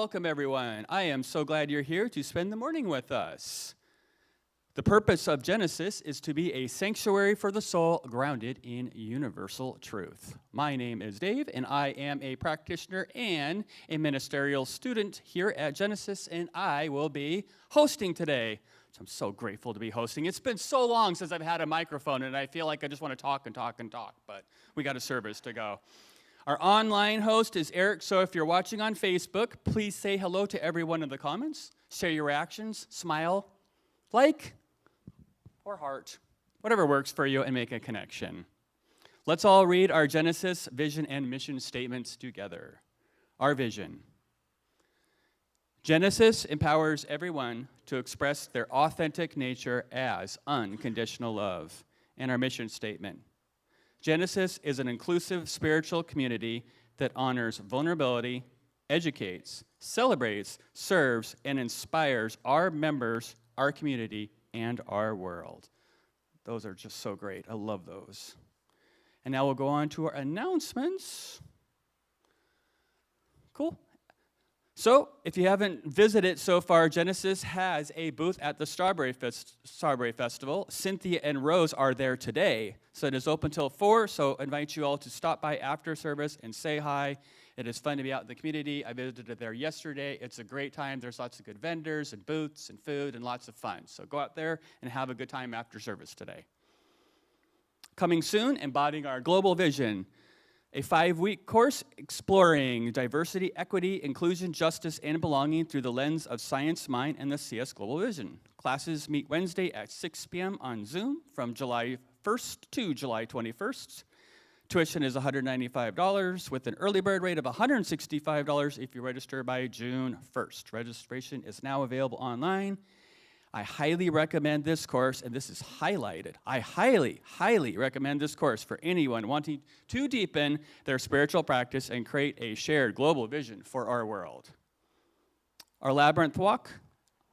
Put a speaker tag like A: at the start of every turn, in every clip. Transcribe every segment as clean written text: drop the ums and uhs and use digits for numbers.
A: welcome everyone. I am so glad you're here to spend the morning with us. The purpose of Genesis is to be a sanctuary for the soul grounded in universal truth. My name is Dave, and I am a practitioner and a ministerial student here at Genesis, and I will be hosting today. So I'm so grateful to be hosting. It's been so long since I've had a microphone, and I feel like I just want to talk and talk and talk, but we got a service to go. Our online host is Eric, so if you're watching on Facebook, please say hello to everyone in the comments, share your reactions, smile, like, or heart, whatever works for you, and make a connection. Let's all read our Genesis vision and mission statements together. Our vision. Genesis empowers everyone to express their authentic nature as unconditional love. And our mission statement. Genesis is an inclusive spiritual community that honors vulnerability, educates, celebrates, serves, and inspires our members, our community, and our world. Those are just so great. I love those. And now we'll go on to our announcements. Cool. So, if you haven't visited so far, Genesis has a booth at the Strawberry Festival. Cynthia and Rose are there today. So it is open till 4, so I invite you all to stop by after service and say hi. It is fun to be out in the community. I visited there yesterday. It's a great time. There's lots of good vendors and booths and food and lots of fun. So go out there and have a good time after service today. Coming soon, embodying our global vision. A 5-week course exploring diversity, equity, inclusion, justice, and belonging through the lens of science, mind, and the CS Global Vision. Classes meet Wednesday at 6 p.m. on Zoom from July 1st to July 21st. Tuition is $195 with an early bird rate of $165 if you register by June 1st. Registration is now available online. I highly recommend this course, and this is highlighted. I highly, highly recommend this course for anyone wanting to deepen their spiritual practice and create a shared global vision for our world. Our Labyrinth Walk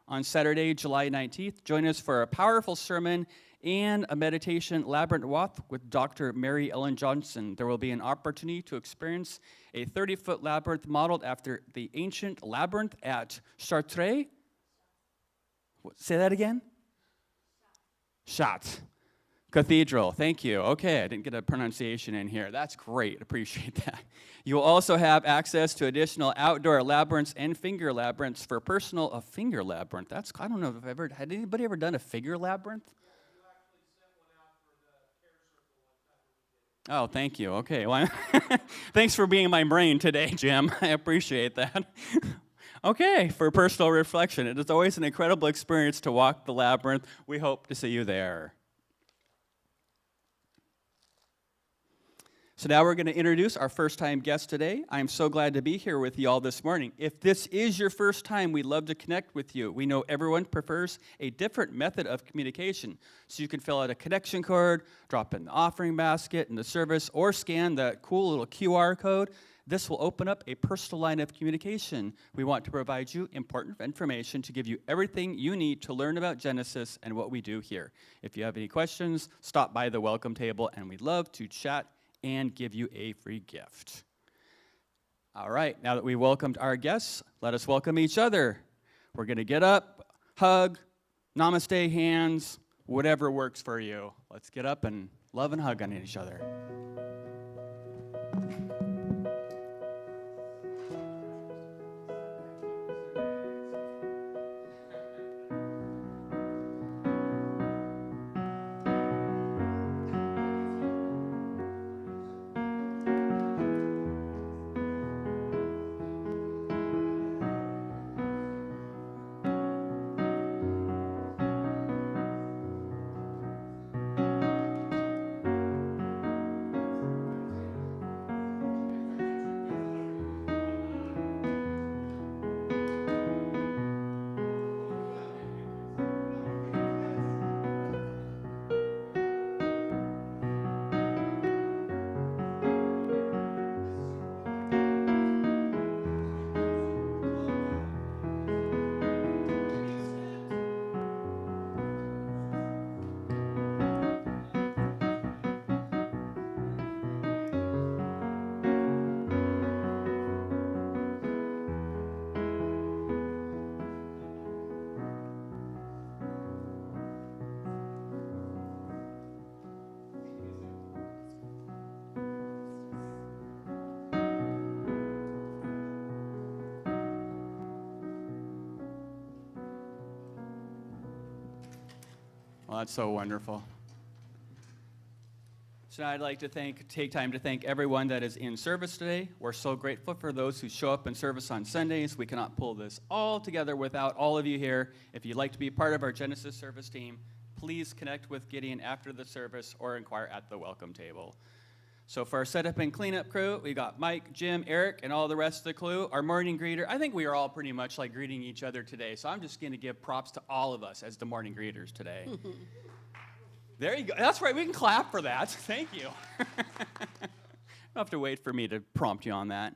A: on Saturday, July 19th. Join us for a powerful sermon and a meditation Labyrinth Walk with Dr. Mary Ellen Johnson. There will be an opportunity to experience a 30-foot labyrinth modeled after the ancient labyrinth at Chartres. Say that again? Chartres Cathedral. Thank you. Okay, I didn't get a pronunciation in here. That's great. Appreciate that. You will also have access to additional outdoor labyrinths and finger labyrinths for a finger labyrinth. That's, I don't know if had anybody ever done a figure labyrinth? Oh, thank you. Okay. Well, thanks for being my brain today, Jim. I appreciate that. Okay, for personal reflection, it is always an incredible experience to walk the labyrinth. We hope to see you there. So now we're going to introduce our first-time guest today. I'm so glad to be here with you all this morning. If this is your first time, we'd love to connect with you. We know everyone prefers a different method of communication. So you can fill out a connection card, drop in the offering basket in the service, or scan that cool little QR code. This will open up a personal line of communication. We want to provide you important information to give you everything you need to learn about Genesis and what we do here. If you have any questions, stop by the welcome table, and we'd love to chat and give you a free gift. All right, now that we welcomed our guests, let us welcome each other. We're going to get up, hug, namaste hands, whatever works for you. Let's get up and love and hug on each other. Well, that's so wonderful. So I'd like to take time to thank everyone that is in service today. We're so grateful for those who show up in service on Sundays. We cannot pull this all together without all of you here. If you'd like to be part of our Genesis service team, please connect with Gideon after the service or inquire at the welcome table. So for our setup and cleanup crew, we got Mike, Jim, Eric, and all the rest of the crew. Our morning greeter, I think we are all pretty much like greeting each other today, so I'm just going to give props to all of us as the morning greeters today. There you go. That's right. We can clap for that. Thank you. You don't have to wait for me to prompt you on that.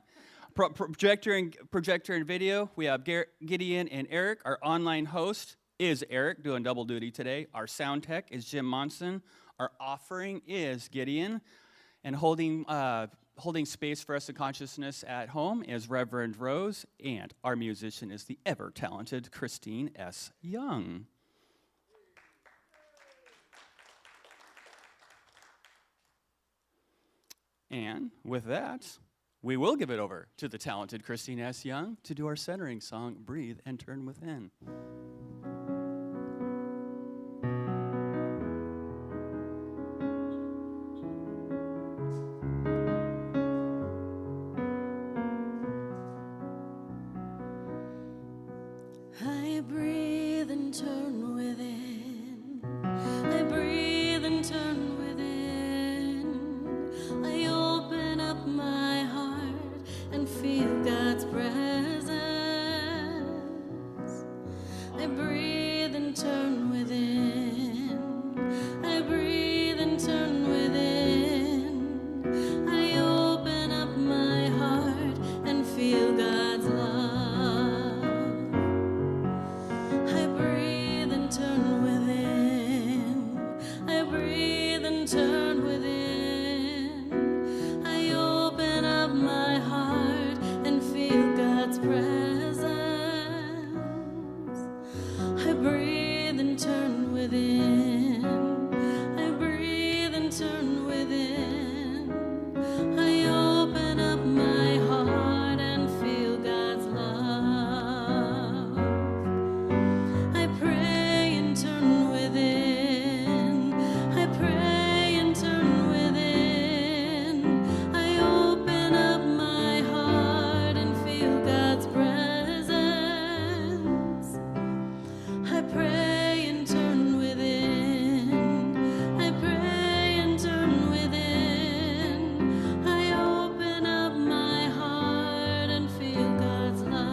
A: Projector and video, we have Gideon and Eric. Our online host is Eric, doing double duty today. Our sound tech is Jim Monson. Our offering is Gideon. And holding space for us in consciousness at home is Reverend Rose. And our musician is the ever-talented ChristineEss Young. And with that, we will give it over to the talented ChristineEss Young to do our centering song, Breathe and Turn Within.
B: I breathe and turn within. I breathe and turn within. I open up my heart and feel God's presence. I breathe and turn within. I breathe and turn within. I open up my heart and feel God's love. I breathe and turn within. I breathe and turn within. I open up my heart and feel God's presence. I breathe and turn within. I breathe and turn within. I open up my heart and feel God's love. I pray and turn within. I pray and turn within. I open up my heart and feel God's presence. I pray and turn within. I pray and turn within. I open up my heart and feel God's love.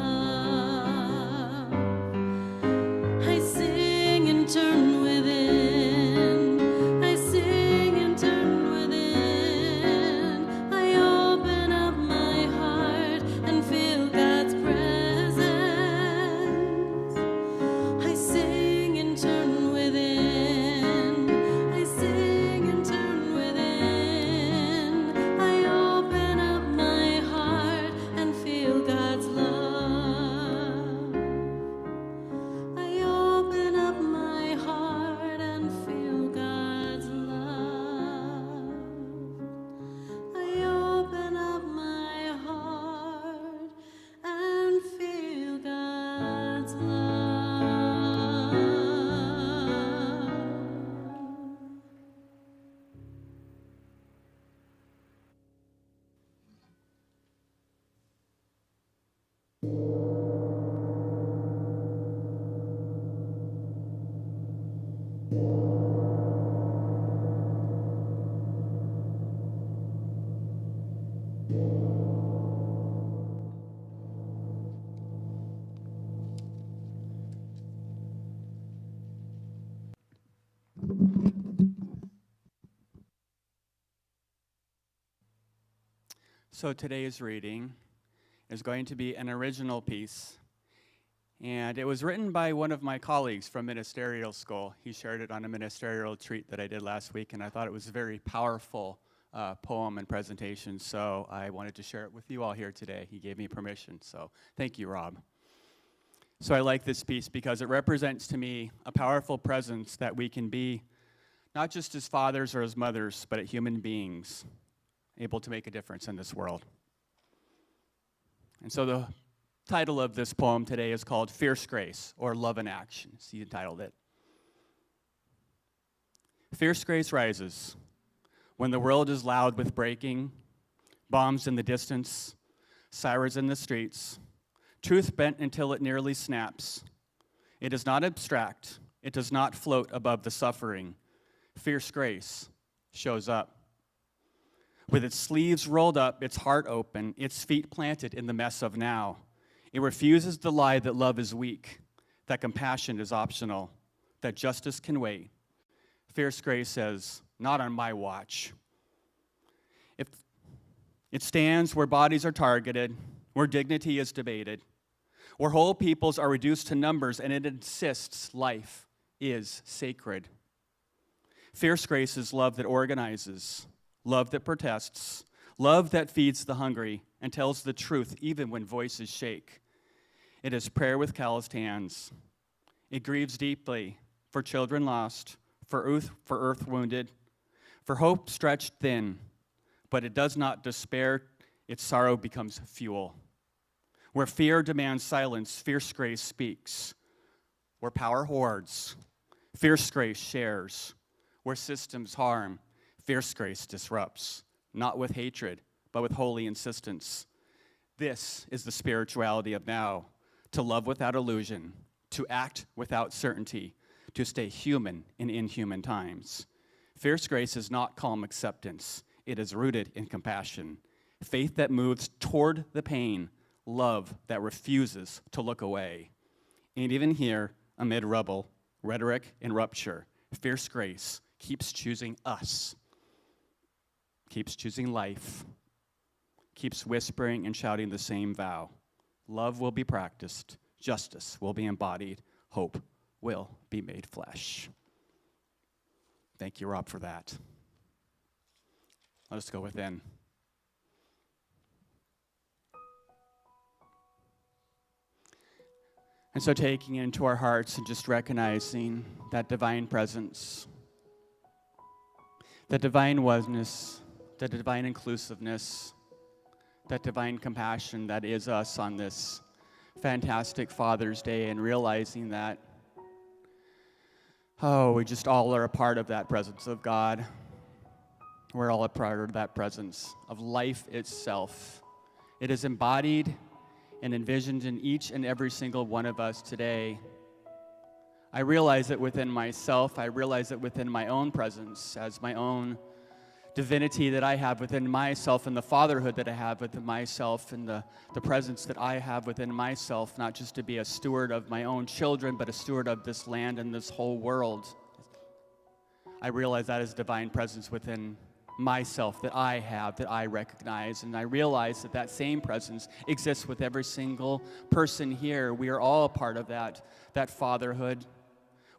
B: I sing and turn within. I sing and turn within. I open up my heart and feel God's presence. I sing and turn within. I sing and turn within. I open up my heart and feel God's love. I open up my heart and feel God's love. I open up my heart and feel God's love.
A: So today's reading is going to be an original piece, and it was written by one of my colleagues from ministerial school. He shared it on a ministerial retreat that I did last week, and I thought it was a very powerful poem and presentation, so I wanted to share it with you all here today. He gave me permission, so thank you, Rob. So I like this piece because it represents to me a powerful presence that we can be, not just as fathers or as mothers, but as human beings, able to make a difference in this world. And so the title of this poem today is called Fierce Grace, or Love in Action. He entitled it. Fierce grace rises when the world is loud with breaking, bombs in the distance, sirens in the streets, truth bent until it nearly snaps. It is not abstract. It does not float above the suffering. Fierce grace shows up. With its sleeves rolled up, its heart open, its feet planted in the mess of now. It refuses the lie that love is weak, that compassion is optional, that justice can wait. Fierce grace says, not on my watch. If it stands where bodies are targeted, where dignity is debated, where whole peoples are reduced to numbers, and it insists life is sacred. Fierce grace is love that organizes, love that protests, love that feeds the hungry and tells the truth even when voices shake. It is prayer with calloused hands. It grieves deeply for children lost, for earth wounded, for hope stretched thin, but it does not despair. Its sorrow becomes fuel. Where fear demands silence, fierce grace speaks. Where power hoards, fierce grace shares. Where systems harm, fierce grace disrupts, not with hatred, but with holy insistence. This is the spirituality of now, to love without illusion, to act without certainty, to stay human in inhuman times. Fierce grace is not calm acceptance. It is rooted in compassion, faith that moves toward the pain, love that refuses to look away. And even here, amid rubble, rhetoric, and rupture, fierce grace keeps choosing us, keeps choosing life, keeps whispering and shouting the same vow. Love will be practiced, justice will be embodied, hope will be made flesh. Thank you, Rob, for that. Let us go within. And so taking it into our hearts and just recognizing that divine presence, that divine oneness, that divine inclusiveness, that divine compassion that is us on this fantastic Father's Day, and realizing that, we just all are a part of that presence of God. We're all a part of that presence of life itself. It is embodied and envisioned in each and every single one of us today. I realize it within myself. I realize it within my own presence as my own divinity that I have within myself, and the fatherhood that I have within myself, and the presence that I have within myself, not just to be a steward of my own children, but a steward of this land and this whole world. I realize that is divine presence within myself that I have, that I recognize, and I realize that that same presence exists with every single person here. We are all a part of that fatherhood.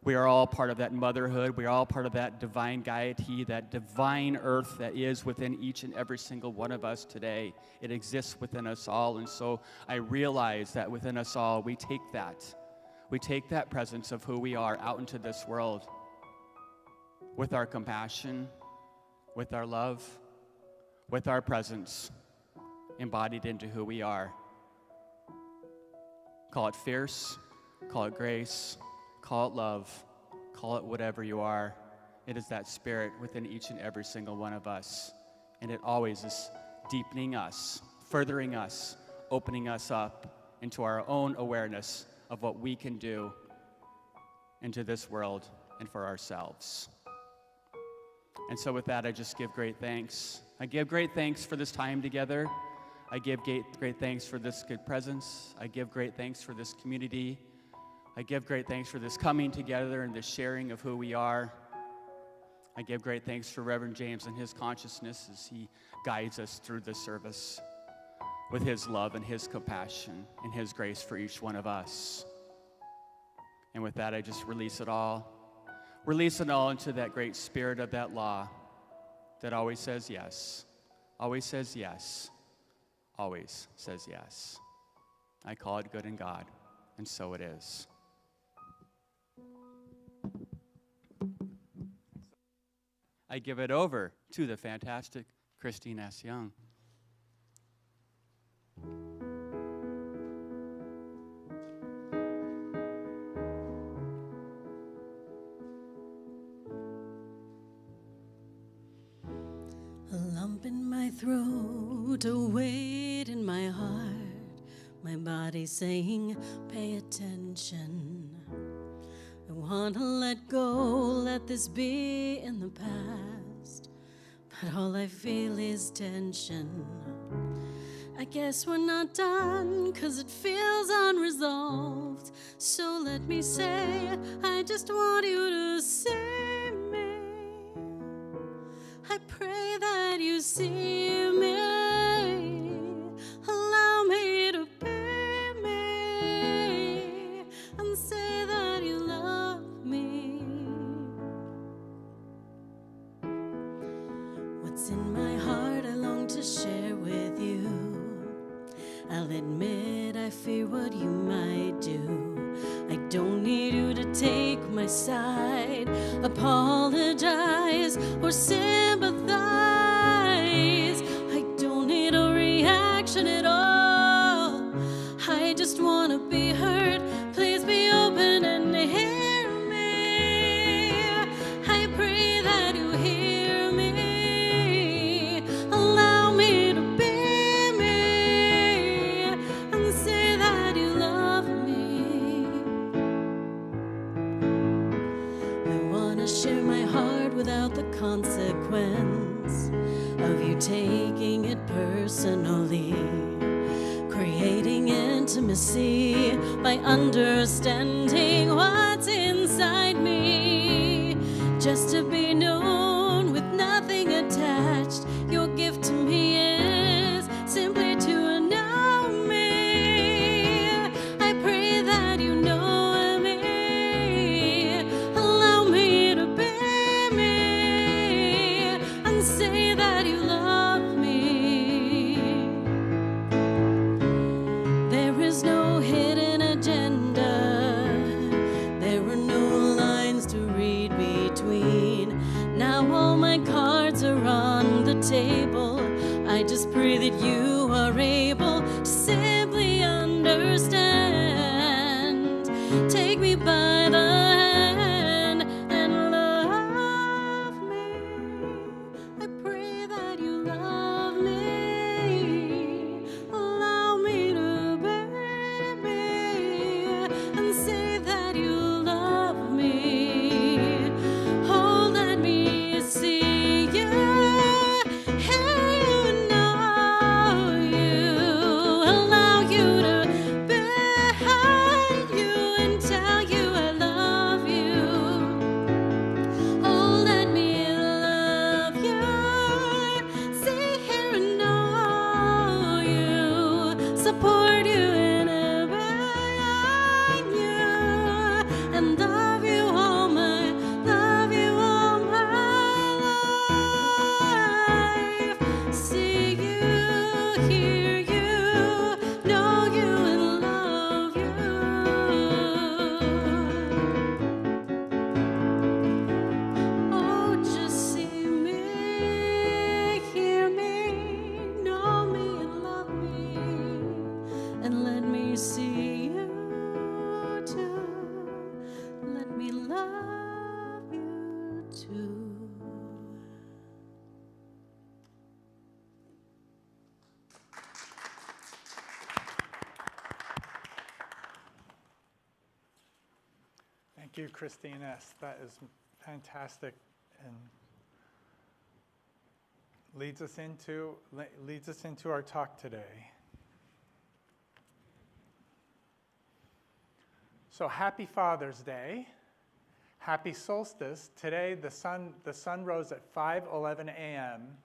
A: We are all part of that motherhood. We are all part of that divine gaiety, that divine earth that is within each and every single one of us today. It exists within us all, and so I realize that within us all, we take that presence of who we are out into this world with our compassion, with our love, with our presence, embodied into who we are. Call it fierce, call it grace, call it love, call it whatever you are. It is that spirit within each and every single one of us. And it always is deepening us, furthering us, opening us up into our own awareness of what we can do into this world and for ourselves. And so with that, I just give great thanks. I give great thanks for this time together. I give great thanks for this good presence. I give great thanks for this community. I give great thanks for this coming together and this sharing of who we are. I give great thanks for Reverend James and his consciousness as he guides us through this service with his love and his compassion and his grace for each one of us. And with that, I just release it all into that great spirit of that law that always says yes, always says yes, always says yes. I call it good in God, and so it is. I give it over to the fantastic ChristineEss Young.
B: A lump in my throat, a weight in my heart, my body saying, pay attention. I want to let go, let this be in the past, but all I feel is tension. I guess we're not done, 'cause it feels unresolved. So let me say, I just want you to see me. I pray that you see me. Allow me to be me and say that you love me. What's in my heart I long to share with you. I'll admit I fear what you might do. I don't need you to take my side, apologize or sympathize. I don't need a reaction at all. I just want to be heard. Please be open and hear me. I pray that you hear me. Allow me to be me and say that you love me. I want to share my heart without the consequence of you taking it personally. Creating intimacy by understanding what's inside me. Just to be known with nothing attached. Your gift to me is simply to know me. I pray that you know me. Allow me to be me and say that you love me. There is no hidden agenda. There are no lines to read between. Now all my cards are on the table. I just pray that you are able to simply understand. Take me by the hand and love me. I pray that you love me. Allow me to be me and say that you love me. Oh, let me see you, hear you, know you. Allow you to behind you and tell you I love you. Oh, let me love you, see, hear, and know you. Support you and abide you, and love you all my life. See you, hear you, know you, and love you. Oh, just see me, hear me, know me, and love me, and let me see you too. Let me love you too.
C: Thank you, ChristineEss. That is fantastic and leads us into our talk today. So happy Father's Day. Happy solstice. Today the sun rose at 5:11 a.m.,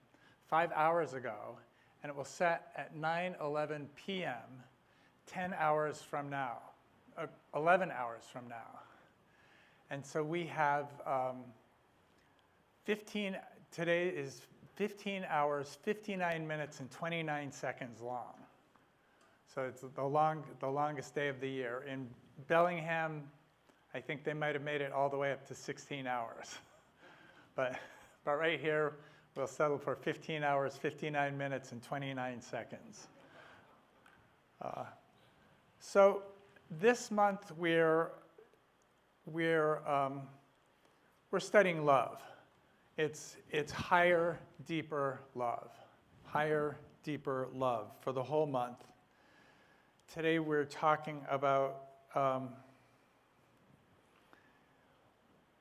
C: 5 hours ago, and it will set at 9:11 p.m., 10 hours from now, 11 hours from now. And so we have today is 15 hours, 59 minutes, and 29 seconds long. So it's the longest day of the year. In Bellingham, I think they might have made it all the way up to 16 hours. But right here, we'll settle for 15 hours, 59 minutes, and 29 seconds. So this month, we're studying love It's higher, deeper love. Higher, deeper love for the whole month. Today we're talking about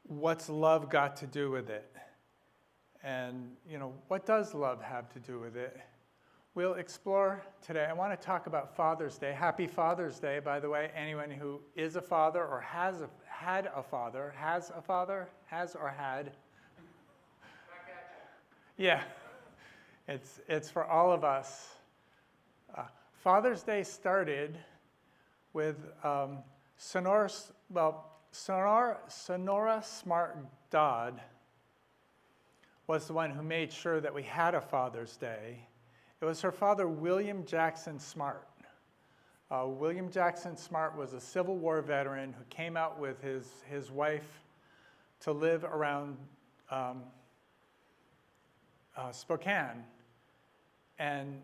C: what's love got to do with it? And, what does love have to do with it? We'll explore today. I want to talk about Father's Day. Happy Father's Day, by the way. Anyone who is a father or has a father. Yeah, it's for all of us. Father's Day started with Sonora Smart Dodd was the one who made sure that we had a Father's Day. It was her father, William Jackson Smart. William Jackson Smart was a Civil War veteran who came out with his wife to live around Spokane. And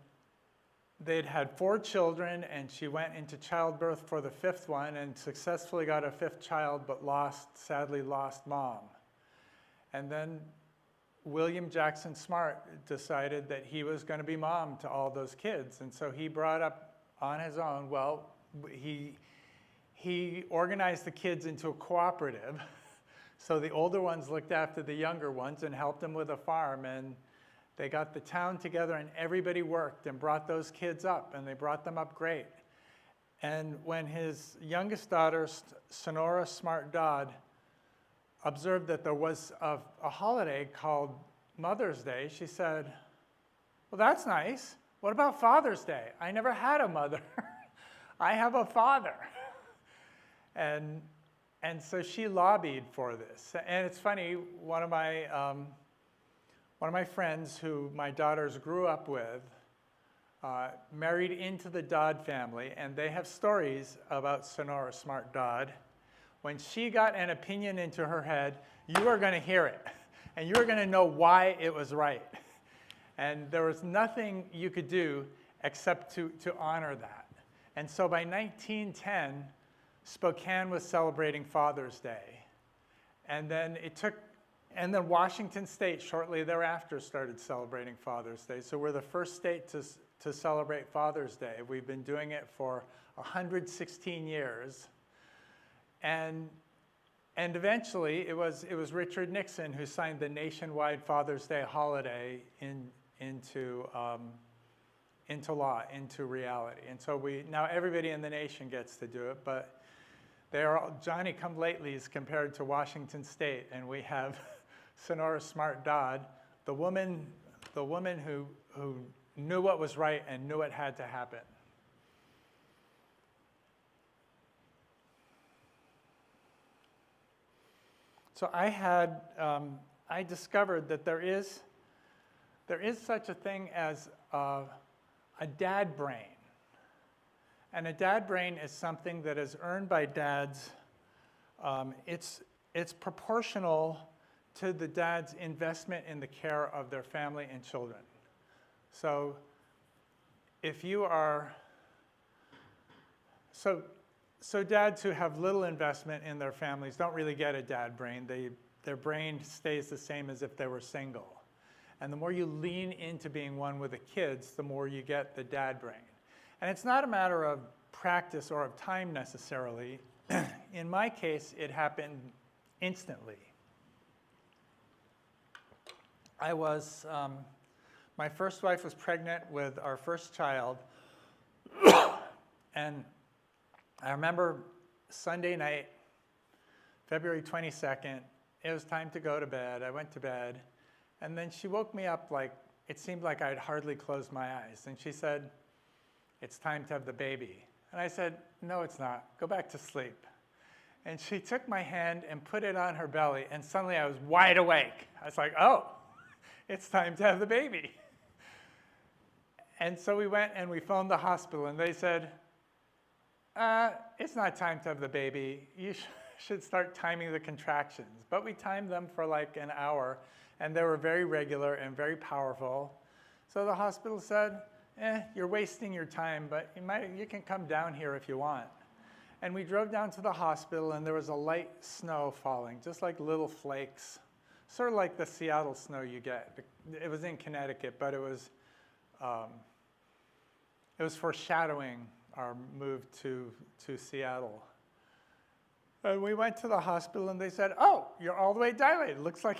C: they'd had 4 children, and she went into childbirth for the 5th one and successfully got a 5th child, but sadly lost mom. And then William Jackson Smart decided that he was going to be mom to all those kids. And so he brought up on his own, he organized the kids into a cooperative. So the older ones looked after the younger ones and helped them with a farm. And they got the town together, and everybody worked and brought those kids up, and they brought them up great. And when his youngest daughter, Sonora Smart Dodd, observed that there was a holiday called Mother's Day, she said, well, that's nice. What about Father's Day? I never had a mother. I have a father. And so she lobbied for this. And it's funny, one of my friends who my daughters grew up with married into the Dodd family, and they have stories about Sonora Smart Dodd. When she got an opinion into her head, you are going to hear it, and you're going to know why it was right. And there was nothing you could do except to honor that. And so by 1910, Spokane was celebrating Father's Day. And then Washington State shortly thereafter started celebrating Father's Day. So we're the first state to celebrate Father's Day. We've been doing it for 116 years. And eventually, it was Richard Nixon who signed the nationwide Father's Day holiday into law, into reality. And so now everybody in the nation gets to do it, but they are all Johnny-come-latelys compared to Washington State, and we have Sonora Smart Dodd, the woman who knew what was right and knew it had to happen. So I discovered that there is such a thing as a dad brain. And a dad brain is something that is earned by dads. It's proportional to the dad's investment in the care of their family and children. So if you are, so dads who have little investment in their families don't really get a dad brain. Their brain stays the same as if they were single. And the more you lean into being one with the kids, the more you get the dad brain. And it's not a matter of practice or of time necessarily. In my case, it happened instantly. My first wife was pregnant with our first child. And I remember Sunday night, February 22nd, it was time to go to bed. I went to bed. And then she woke me up it seemed like I'd hardly closed my eyes. And she said, it's time to have the baby. And I said, no, it's not. Go back to sleep. And she took my hand and put it on her belly. And suddenly I was wide awake. I was like, oh, it's time to have the baby. And so we went and we phoned the hospital. And they said, it's not time to have the baby. You should start timing the contractions. But we timed them for an hour. And they were very regular and very powerful. So the hospital said, you're wasting your time, but you can come down here if you want. And we drove down to the hospital, and there was a light snow falling, just like little flakes sort of like the Seattle snow you get. It was in Connecticut, but it was foreshadowing our move to Seattle. And we went to the hospital and they said, oh, you're all the way dilated. Looks like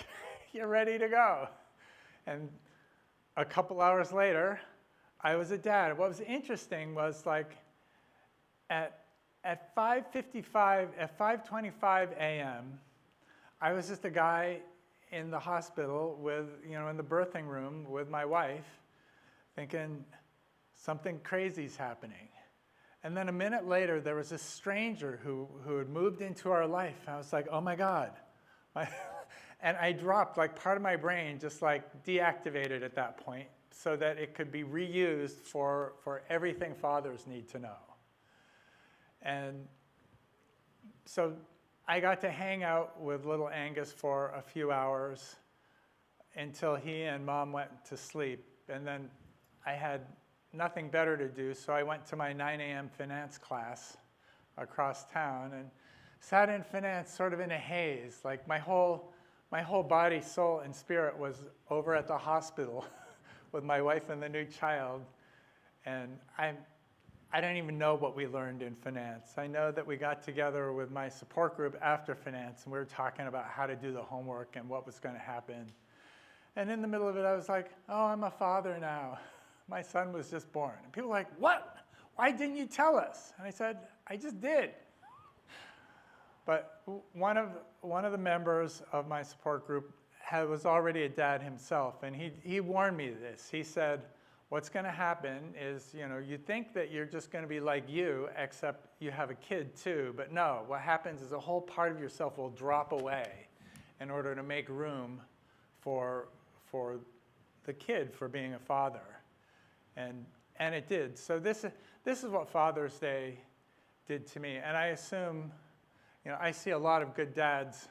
C: you're ready to go. And a couple hours later, I was a dad. What was interesting was like at 5:25 a.m., I was just a guy in the hospital with, in the birthing room with my wife, thinking something crazy's happening. And then a minute later, there was this stranger who had moved into our life. I was like, oh my God. And I dropped, like part of my brain just like deactivated at that point so that it could be reused for everything fathers need to know. And so I got to hang out with little Angus for a few hours until he and Mom went to sleep. And then I had nothing better to do, so I went to my 9 a.m. finance class across town and sat in finance sort of in a haze. Like my whole body, soul, and spirit was over at the hospital with my wife and the new child. And I don't even know what we learned in finance. I know that we got together with my support group after finance, and we were talking about how to do the homework and what was going to happen. And in the middle of it, I was like, oh, I'm a father now. My son was just born. And people were like, what? Why didn't you tell us? And I said, I just did. But one of the members of my support group was already a dad himself, and he warned me this. He said, what's going to happen is, you think that you're just going to be like you, except you have a kid too. But no, what happens is a whole part of yourself will drop away in order to make room for the kid, for being a father. And it did. So this is what Father's Day did to me. And I assume, I see a lot of good dads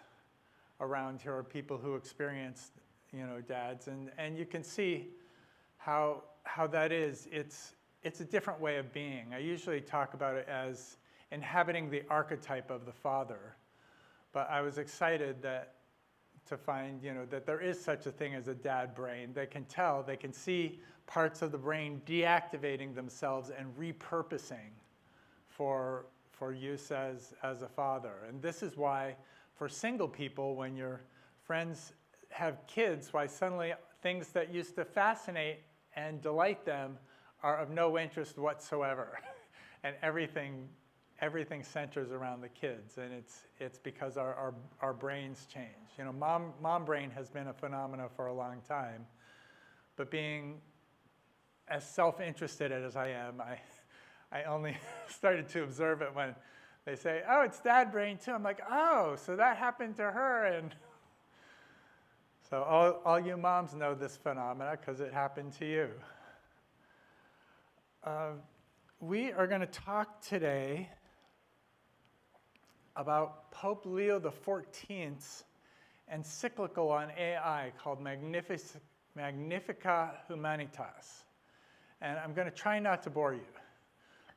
C: around here, or people who experienced, dads. And you can see how that is. It's a different way of being. I usually talk about it as inhabiting the archetype of the father. But I was excited to find, that there is such a thing as a dad brain. They can tell, they can see parts of the brain deactivating themselves and repurposing for use as a father. And this is why, for single people, when your friends have kids, why suddenly things that used to fascinate and delight them are of no interest whatsoever. And everything centers around the kids. And it's because our brains change. Mom brain has been a phenomenon for a long time. But being as self-interested as I am, I only started to observe it when they say, oh, it's dad brain too. I'm like, oh, so that happened to her. And so all you moms know this phenomena because it happened to you. We are going to talk today about Pope Leo XIV's encyclical on AI called Magnificat Humanitas. And I'm going to try not to bore you.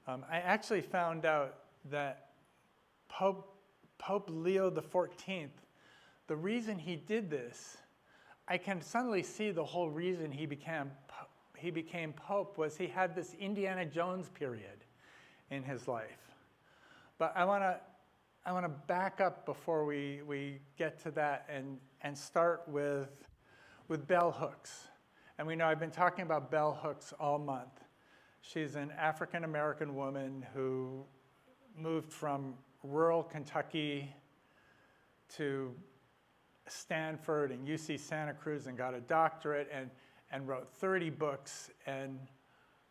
C: I actually found out that Pope Leo XIV, the reason he did this, I can suddenly see the whole reason he became Pope was he had this Indiana Jones period in his life. But I want to back up before we get to that and start with bell hooks. And we know I've been talking about bell hooks all month. She's an African-American woman who moved from rural Kentucky to Stanford and UC Santa Cruz and got a doctorate and wrote 30 books. And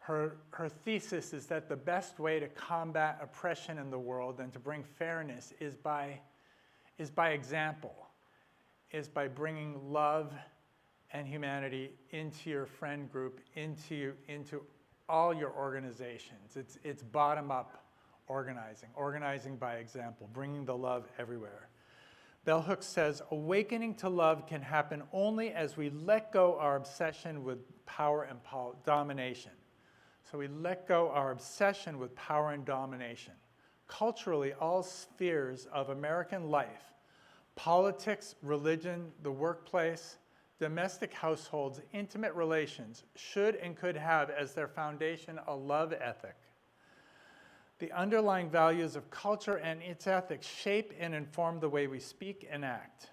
C: her thesis is that the best way to combat oppression in the world and to bring fairness is by example, is by bringing love and humanity into your friend group, into all your organizations. It's bottom-up organizing by example, bringing the love everywhere. Bell Hooks says, awakening to love can happen only as we let go our obsession with power and domination. So we let go our obsession with power and domination. Culturally, all spheres of American life, Politics, religion, the workplace, domestic households, intimate relations should and could have as their foundation a love ethic. The underlying values of culture and its ethics shape and inform the way we speak and act.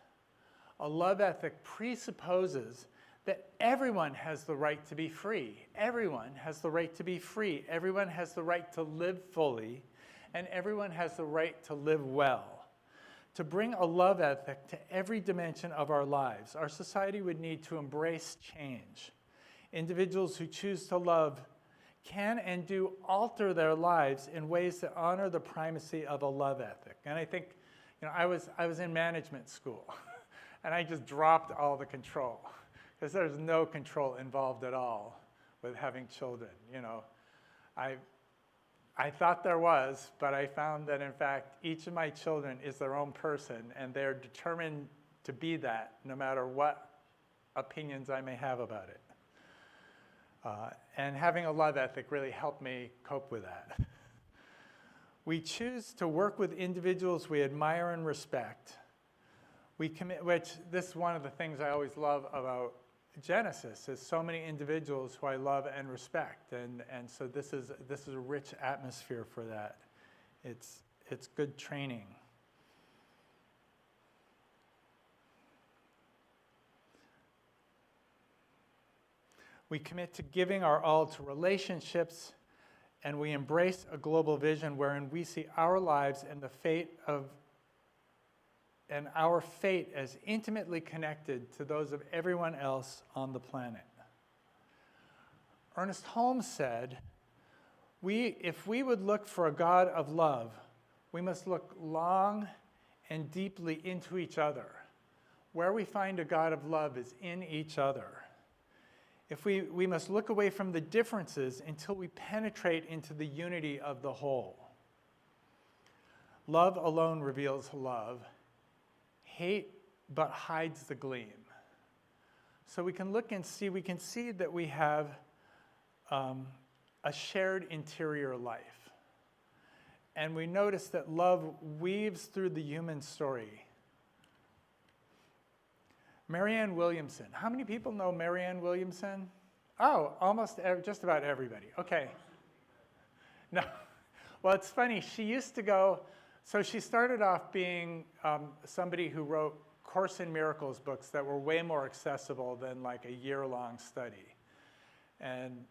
C: A love ethic presupposes that everyone has the right to be free. Everyone has the right to be free. Everyone has the right to live fully, and everyone has the right to live well. To bring a love ethic to every dimension of our lives, our society would need to embrace change. Individuals who choose to love can and do alter their lives in ways that honor the primacy of a love ethic. And I think, I was in management school, and I just dropped all the control, because there's no control involved at all with having children. I thought there was, but I found that in fact each of my children is their own person, and they're determined to be that no matter what opinions I may have about it. And having a love ethic really helped me cope with that. We choose to work with individuals we admire and respect. We commit, which this is one of the things I always love about Genesis, is so many individuals who I love and respect, and so this is a rich atmosphere for that. It's good training. We commit to giving our all to relationships, and we embrace a global vision wherein we see our lives and our fate as intimately connected to those of everyone else on the planet. Ernest Holmes said, if we would look for a God of love, we must look long and deeply into each other. Where we find a God of love is in each other. We must look away from the differences until we penetrate into the unity of the whole. Love alone reveals love. Hate but hides the gleam. So we can look and see, that we have a shared interior life. And we notice that love weaves through the human story. Marianne Williamson. How many people know Marianne Williamson? Oh, just about everybody. Okay. No. Well, it's funny. She used to go, so she started off being somebody who wrote Course in Miracles books that were way more accessible than like a year-long study. And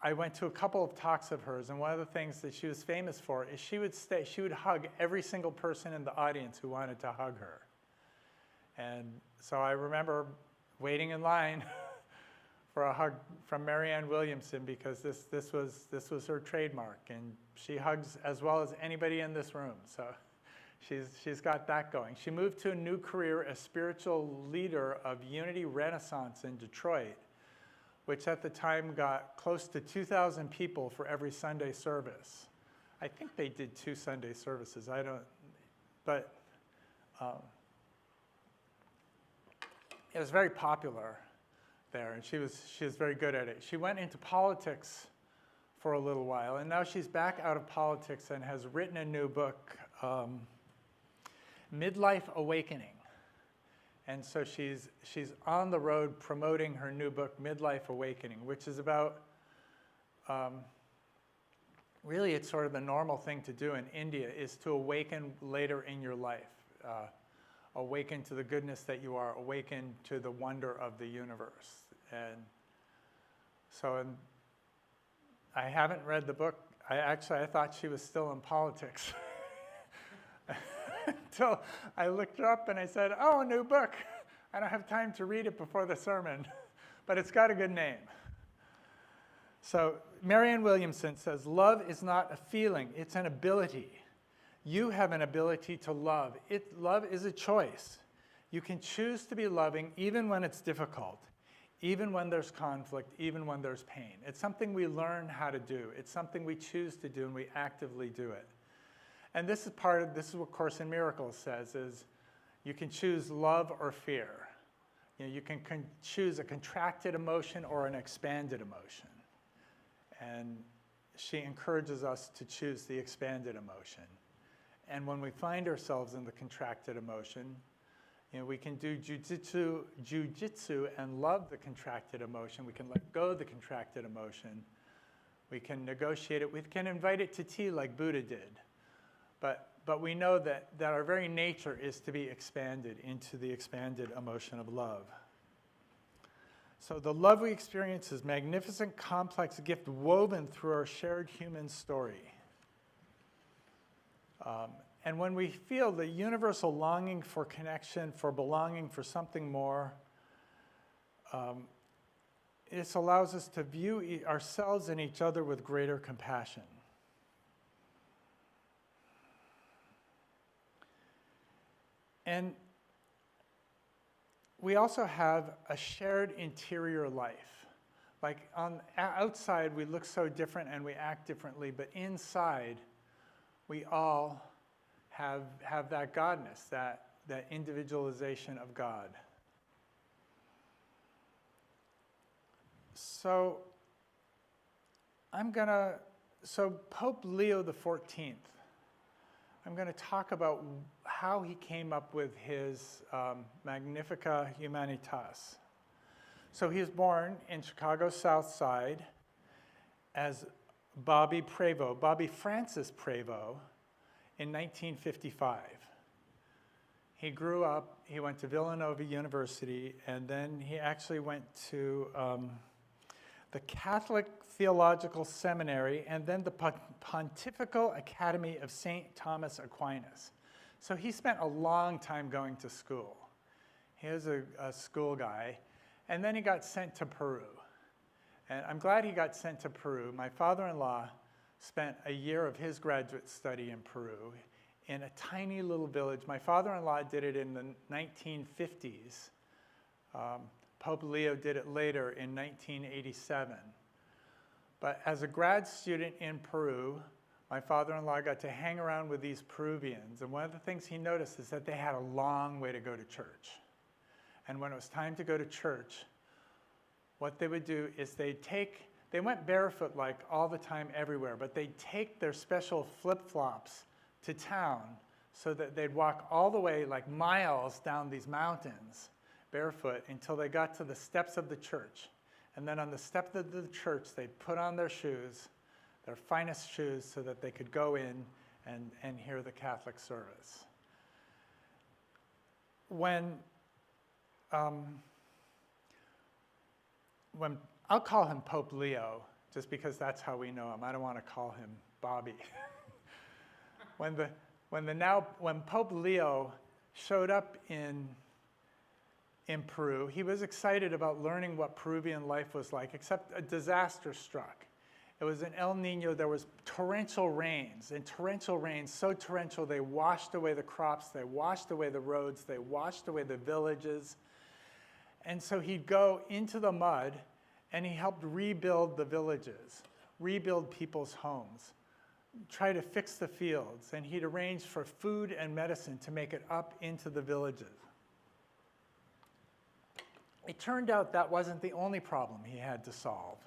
C: I went to a couple of talks of hers, and one of the things that she was famous for is she would hug every single person in the audience who wanted to hug her. And so I remember waiting in line for a hug from Marianne Williamson, because this was her trademark, and she hugs as well as anybody in this room. So she's got that going. She moved to a new career as spiritual leader of Unity Renaissance in Detroit, which at the time got close to 2,000 people for every Sunday service. I think they did 2 Sunday services. It was very popular there, and she was very good at it. She went into politics for a little while, and now she's back out of politics and has written a new book, Midlife Awakening. And so she's on the road promoting her new book, Midlife Awakening, which is about, really it's sort of the normal thing to do in India, is to awaken later in your life. Awaken to the goodness that you are, awaken to the wonder of the universe. And so I haven't read the book. I thought she was still in politics. Until I looked her up and I said, oh, a new book. I don't have time to read it before the sermon, but it's got a good name. So Marianne Williamson says, love is not a feeling, it's an ability. You have an ability to love. Love is a choice. You can choose to be loving even when it's difficult, even when there's conflict, even when there's pain. It's something we learn how to do. It's something we choose to do, and we actively do it. And this is what Course in Miracles says, is you can choose love or fear. You can choose a contracted emotion or an expanded emotion. And she encourages us to choose the expanded emotion. And when we find ourselves in the contracted emotion, We can do jujitsu and love the contracted emotion. We can let go of the contracted emotion. We can negotiate it. We can invite it to tea like Buddha did. But we know that our very nature is to be expanded into the expanded emotion of love. So the love we experience is a magnificent, complex gift woven through our shared human story. And when we feel the universal longing for connection, for belonging, for something more, this allows us to view ourselves and each other with greater compassion. And we also have a shared interior life. Like on outside, we look so different and we act differently, but inside, we all have that godness, that individualization of God. So Pope Leo XIV, I'm going to talk about how he came up with his Magnificat Humanitas. So he was born in Chicago's South Side as Bobby Francis Prevost, in 1955. He grew up, he went to Villanova University, and then he actually went to the Catholic Theological Seminary and then the Pontifical Academy of St. Thomas Aquinas. So he spent a long time going to school. He was a school guy. And then he got sent to Peru. And I'm glad he got sent to Peru. My father-in-law spent a year of his graduate study in Peru in a tiny little village. My father-in-law did it in the 1950s. Pope Leo did it later in 1987. But as a grad student in Peru, my father-in-law got to hang around with these Peruvians. And one of the things he noticed is that they had a long way to go to church. And when it was time to go to church, what they would do is they went barefoot like all the time everywhere, but they'd take their special flip-flops to town so that they'd walk all the way like miles down these mountains barefoot until they got to the steps of the church. And then on the steps of the church, they'd put on their shoes, their finest shoes, so that they could go in and hear the Catholic service. When I'll call him Pope Leo, just because that's how we know him. I don't want to call him Bobby. When Pope Leo showed up in Peru, he was excited about learning what Peruvian life was like, except a disaster struck. It was an El Nino. There was torrential rains, and torrential rains, so torrential they washed away the crops, they washed away the roads, they washed away the villages. And so he'd go into the mud, and he helped rebuild the villages, rebuild people's homes, try to fix the fields, and he'd arrange for food and medicine to make it up into the villages. It turned out that wasn't the only problem he had to solve.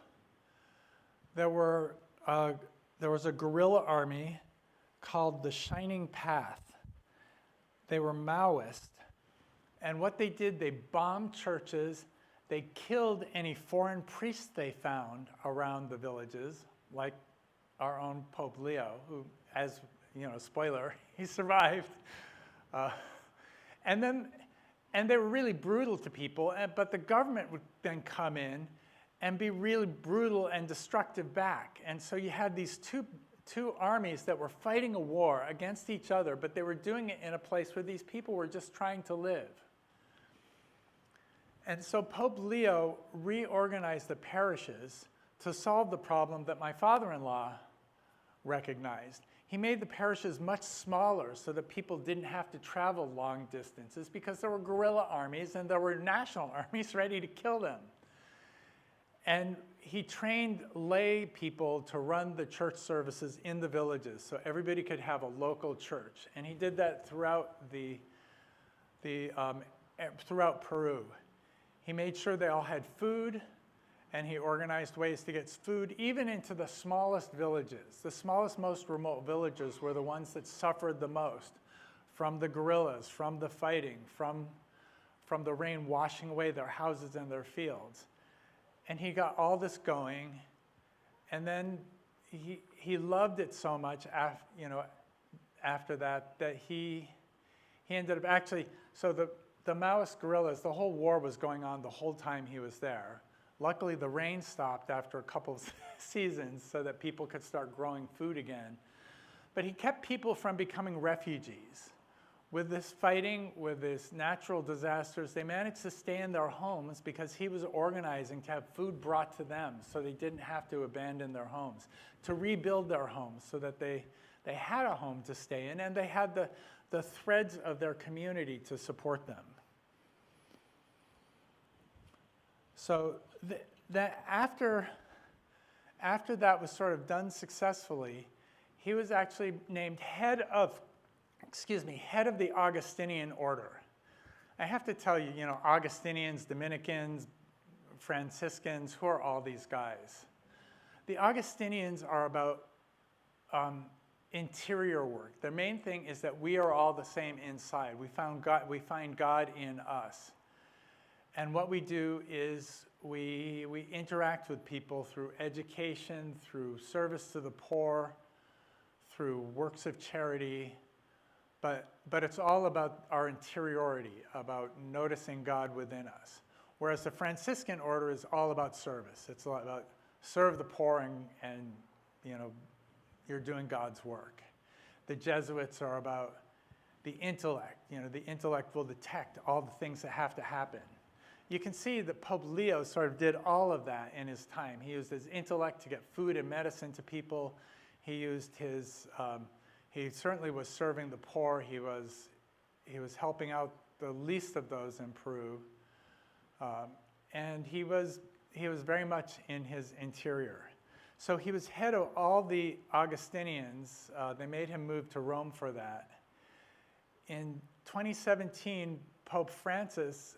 C: There was a guerrilla army called the Shining Path. They were Maoist, and what they did, they bombed churches. They killed any foreign priests they found around the villages, like our own Pope Leo, who, as you know, spoiler, he survived. And they were really brutal to people, but the government would then come in and be really brutal and destructive back. And so you had these two armies that were fighting a war against each other, but they were doing it in a place where these people were just trying to live. And so Pope Leo reorganized the parishes to solve the problem that my father-in-law recognized. He made the parishes much smaller so that people didn't have to travel long distances because there were guerrilla armies and there were national armies ready to kill them. And he trained lay people to run the church services in the villages so everybody could have a local church. And he did that throughout throughout Peru. He made sure they all had food, and he organized ways to get food even into the smallest villages. The smallest, most remote villages were the ones that suffered the most from the guerrillas, from the fighting, from from the rain washing away their houses and their fields. And he got all this going, and then he loved it so much after that he ended up actually, so the Maoist guerrillas, the whole war was going on the whole time he was there. Luckily, the rain stopped after a couple of seasons so that people could start growing food again. But he kept people from becoming refugees. With this fighting, with this natural disasters, they managed to stay in their homes because he was organizing to have food brought to them so they didn't have to abandon their homes, to rebuild their homes so that they had a home to stay in, and they had the threads of their community to support them. So that after that was sort of done successfully, he was actually named head of the Augustinian order. I have to tell you, Augustinians, Dominicans, Franciscans, who are all these guys? The Augustinians are about interior work. Their main thing is that we are all the same inside. We find God in us. And what we do is we interact with people through education, through service to the poor, through works of charity, but it's all about our interiority, about noticing God within us. Whereas the Franciscan order is all about service. It's all about serve the poor and you're doing God's work. The Jesuits are about the intellect. The intellect will detect all the things that have to happen. You can see that Pope Leo sort of did all of that in his time. He used his intellect to get food and medicine to people. He used his, he certainly was serving the poor. He was helping out the least of those in Peru. And he was very much in his interior. So he was head of all the Augustinians. They made him move to Rome for that. In 2017, Pope Francis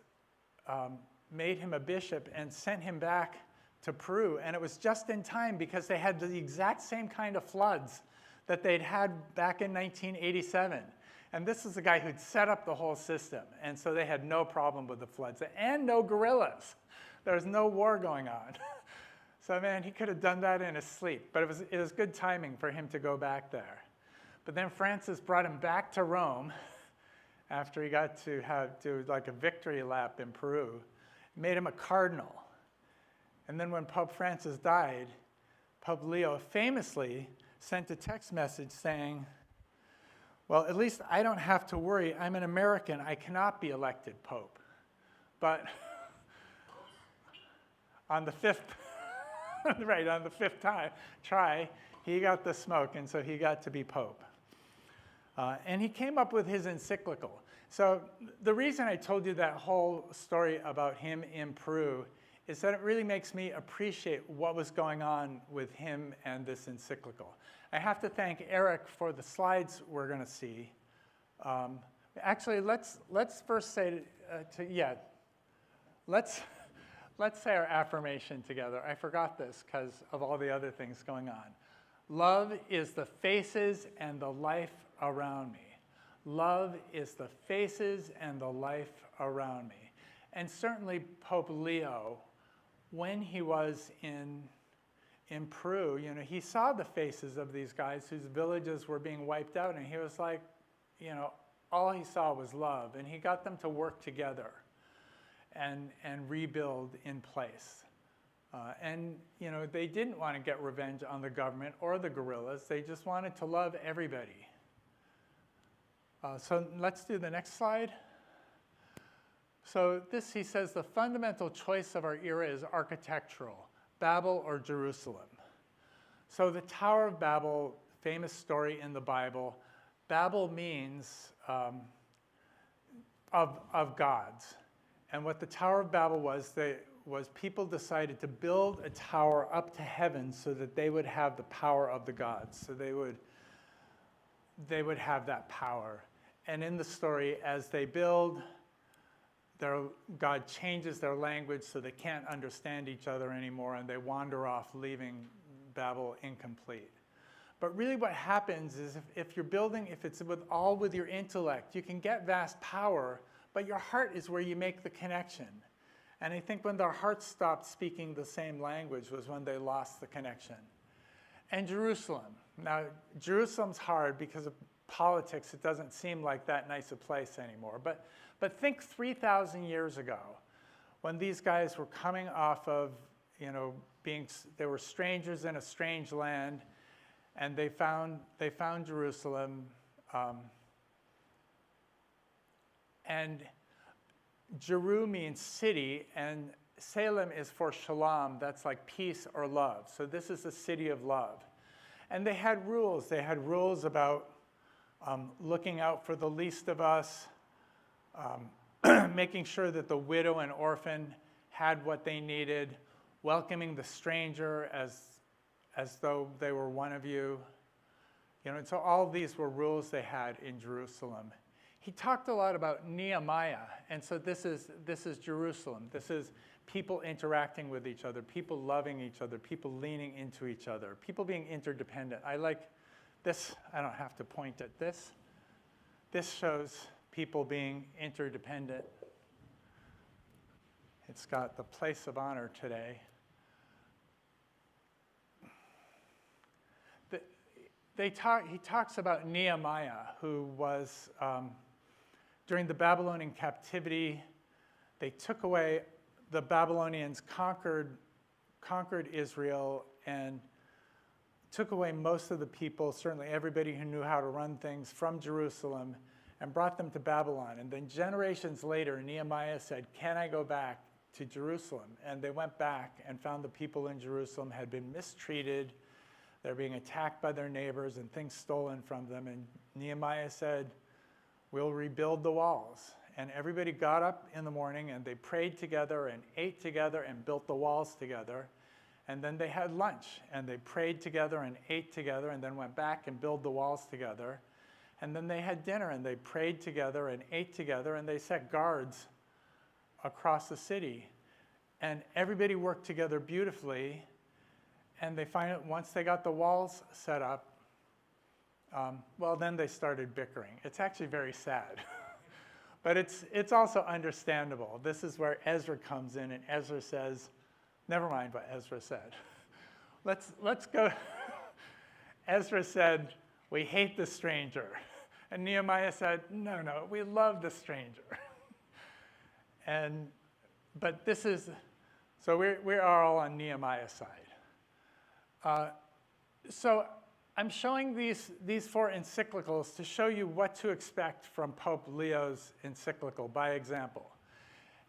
C: made him a bishop and sent him back to Peru. And it was just in time because they had the exact same kind of floods that they'd had back in 1987. And this is the guy who'd set up the whole system. And so they had no problem with the floods and no guerrillas. There's no war going on. So man, he could have done that in his sleep. But it was good timing for him to go back there. But then Francis brought him back to Rome after he got to do like a victory lap in Peru, made him a cardinal. And then when Pope Francis died, Pope Leo famously sent a text message saying, well, at least I don't have to worry. I'm an American. I cannot be elected Pope. But on the fifth try, he got the smoke, and so he got to be Pope. And he came up with his encyclical. So the reason I told you that whole story about him in Peru is that it really makes me appreciate what was going on with him and this encyclical. I have to thank Eric for the slides we're going to see. Actually, let's first say let's say our affirmation together. I forgot this because of all the other things going on. Love is the faces and the life around me. Love is the faces and the life around me. And certainly Pope Leo, when he was in Peru, he saw the faces of these guys whose villages were being wiped out, and he was like, all he saw was love, and he got them to work together and rebuild in place. And they didn't want to get revenge on the government or the guerrillas. They just wanted to love everybody. So let's do the next slide. So this, he says, the fundamental choice of our era is architectural, Babel or Jerusalem. So the Tower of Babel, famous story in the Bible, Babel means of gods. And what the Tower of Babel was people decided to build a tower up to heaven so that they would have the power of the gods. So they would have that power. And in the story, as they build, God changes their language so they can't understand each other anymore, and they wander off, leaving Babel incomplete. But really what happens is if you're building, if it's with your intellect, you can get vast power, but your heart is where you make the connection. And I think when their hearts stopped speaking the same language was when they lost the connection. And Jerusalem. Now, Jerusalem's hard because of politics. It doesn't seem like that nice a place anymore. But think 3,000 years ago, when these guys were coming off of, they were strangers in a strange land, and they found Jerusalem, and Jeru means city, and Salem is for shalom. That's like peace or love. So this is the city of love. And they had rules. They had rules about looking out for the least of us, making sure that the widow and orphan had what they needed, welcoming the stranger as though they were one of you. And so all of these were rules they had in Jerusalem. He talked a lot about Nehemiah, and so this is Jerusalem. This is people interacting with each other, people loving each other, people leaning into each other, people being interdependent. I like this. I don't have to point at this. This shows people being interdependent. It's got the place of honor today. He talks about Nehemiah, who was, during the Babylonian captivity, they took away, the Babylonians conquered Israel and took away most of the people, certainly everybody who knew how to run things, from Jerusalem and brought them to Babylon. And then generations later, Nehemiah said, "Can I go back to Jerusalem?" And they went back and found the people in Jerusalem had been mistreated. They're being attacked by their neighbors and things stolen from them. And Nehemiah said, "We'll rebuild the walls." And everybody got up in the morning and they prayed together and ate together and built the walls together. And then they had lunch and they prayed together and ate together and then went back and built the walls together. And then they had dinner and they prayed together and ate together and they set guards across the city. And everybody worked together beautifully. And they find out once they got the walls set up, well, then they started bickering. It's actually very sad. But it's also understandable. This is where Ezra comes in, and Ezra says, never mind what Ezra said. Let's go. Ezra said, "We hate the stranger." And Nehemiah said, no, we love the stranger. But this is, so we are all on Nehemiah's side. So I'm showing these four encyclicals to show you what to expect from Pope Leo's encyclical by example.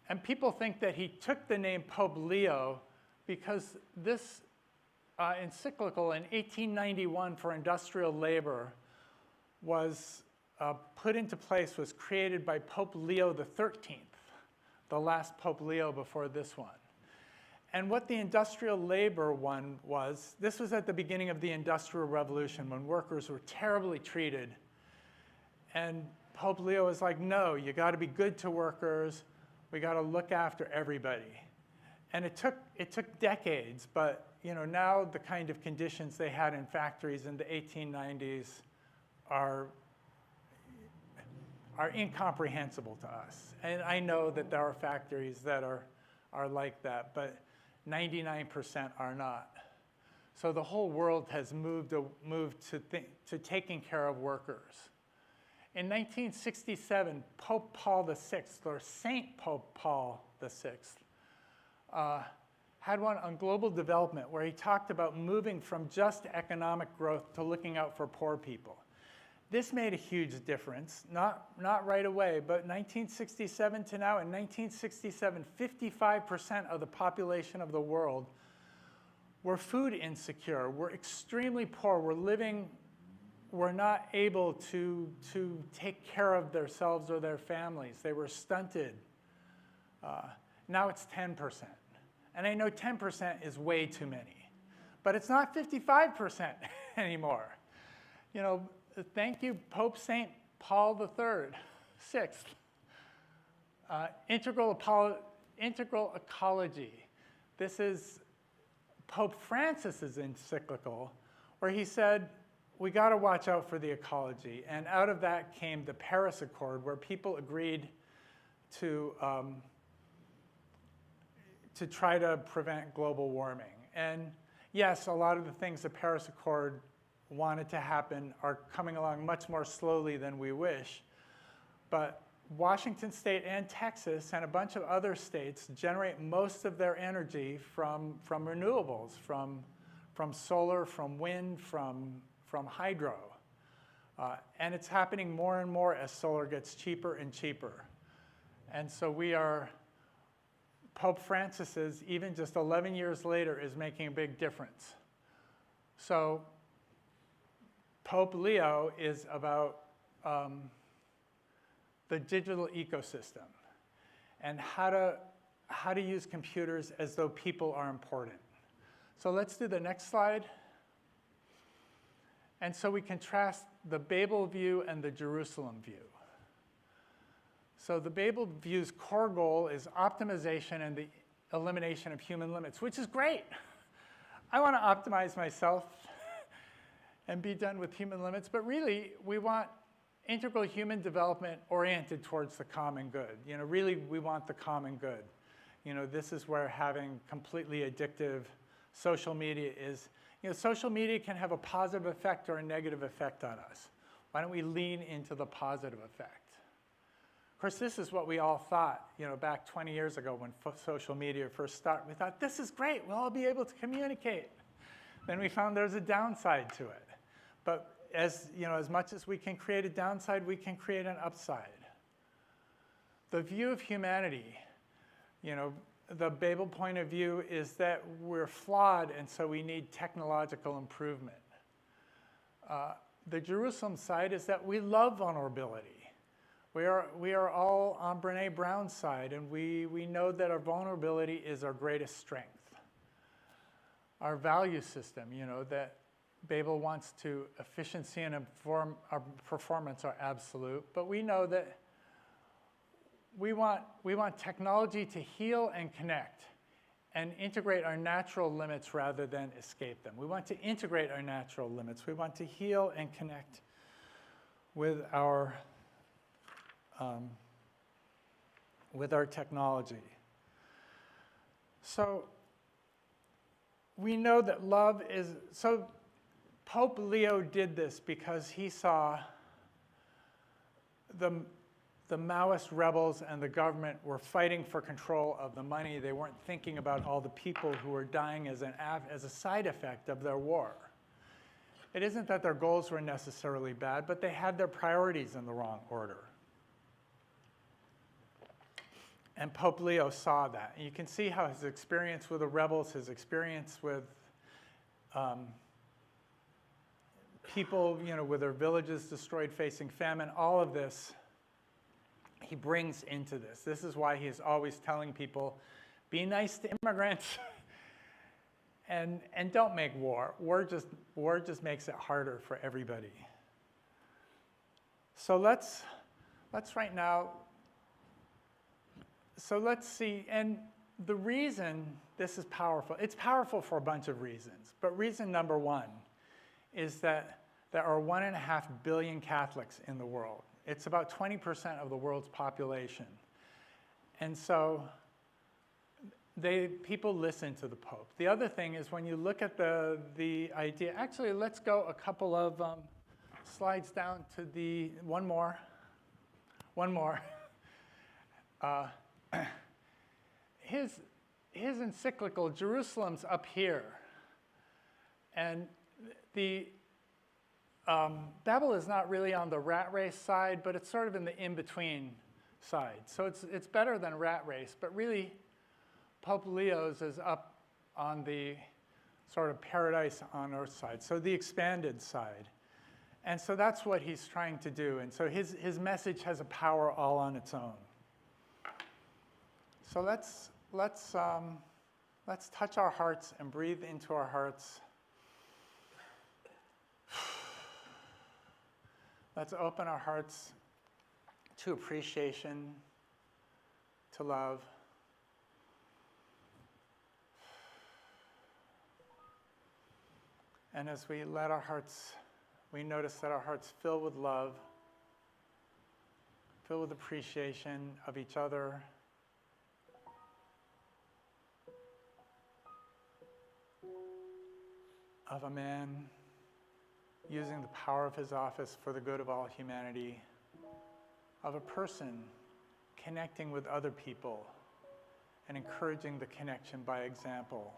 C: And people think that he took the name Pope Leo because this encyclical in 1891 for industrial labor was put into place, was created by Pope Leo XIII, the last Pope Leo before this one. And what the industrial labor one was, this was at the beginning of the Industrial Revolution when workers were terribly treated. And Pope Leo was like, no, you got to be good to workers. We got to look after everybody. And it took decades, but now the kind of conditions they had in factories in the 1890s are incomprehensible to us. And I know that there are factories that are like that, but 99% are not. So the whole world has moved to taking care of workers. In 1967, Pope Paul VI, or Saint Pope Paul VI, had one on global development where he talked about moving from just economic growth to looking out for poor people. This made a huge difference, not right away, but 1967 to now. In 1967, 55% of the population of the world were food insecure, were extremely poor, were not able to take care of themselves or their families. They were stunted. Now it's 10%. And I know 10% is way too many, but it's not 55% anymore. Thank you, Pope St. Paul III, Sixth. Integral ecology. This is Pope Francis's encyclical, where he said, we got to watch out for the ecology. And out of that came the Paris Accord, where people agreed to try to prevent global warming. And yes, a lot of the things the Paris Accord wanted to happen are coming along much more slowly than we wish. But Washington State and Texas and a bunch of other states generate most of their energy from renewables, from solar, from wind, from hydro. And it's happening more and more as solar gets cheaper and cheaper. And so Pope Francis, even just 11 years later, is making a big difference. So Pope Leo is about the digital ecosystem and how to use computers as though people are important. So let's do the next slide. And so we contrast the Babel view and the Jerusalem view. So the Babel view's core goal is optimization and the elimination of human limits, which is great. I want to optimize myself and be done with human limits, but really we want integral human development oriented towards the common good. Really we want the common good. This is where having completely addictive social media is. Social media can have a positive effect or a negative effect on us. Why don't we lean into the positive effect? Of course, this is what we all thought, back 20 years ago when social media first started. We thought, this is great, we'll all be able to communicate. Then we found there's a downside to it. But as much as we can create a downside, we can create an upside. The view of humanity, the Babel point of view is that we're flawed, and so we need technological improvement. The Jerusalem side is that we love vulnerability. We are all on Brene Brown's side, and we know that our vulnerability is our greatest strength. Our value system, that Babel wants to, efficiency and our performance are absolute, but we know that we want technology to heal and connect and integrate our natural limits rather than escape them. We want to integrate our natural limits. We want to heal and connect with our technology. So we know that love is, so Pope Leo did this because he saw the Maoist rebels and the government were fighting for control of the money. They weren't thinking about all the people who were dying as a side effect of their war. It isn't that their goals were necessarily bad, but they had their priorities in the wrong order. And Pope Leo saw that. And you can see how his experience with the rebels, his experience with people, with their villages destroyed facing famine, all of this, he brings into this. This is why he's always telling people, be nice to immigrants and don't make war. War just makes it harder for everybody. So let's right now, so let's see, and the reason this is powerful, it's powerful for a bunch of reasons, but reason number one is that there are 1.5 billion Catholics in the world. It's about 20% of the world's population. And so people listen to the Pope. The other thing is when you look at the idea, actually let's go a couple of slides down to the, one more. His encyclical, Jerusalem's up here. And the Babel is not really on the rat race side, but it's sort of in the in-between side. So it's better than rat race, but really Pope Leo's is up on the sort of paradise on earth side, so the expanded side. And so that's what he's trying to do. And so his message has a power all on its own. So let's touch our hearts and breathe into our hearts. Let's open our hearts to appreciation, to love. And as we notice that our hearts fill with love, filled with appreciation of each other, of a man using the power of his office for the good of all humanity, of a person connecting with other people and encouraging the connection by example,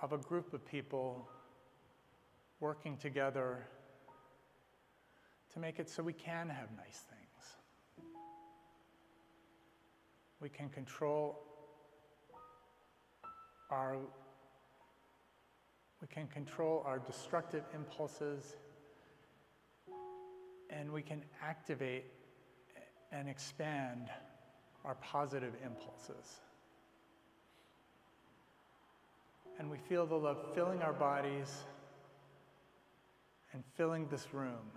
C: of a group of people working together to make it so we can have nice things. We can control our destructive impulses, and we can activate and expand our positive impulses. And we feel the love filling our bodies and filling this room.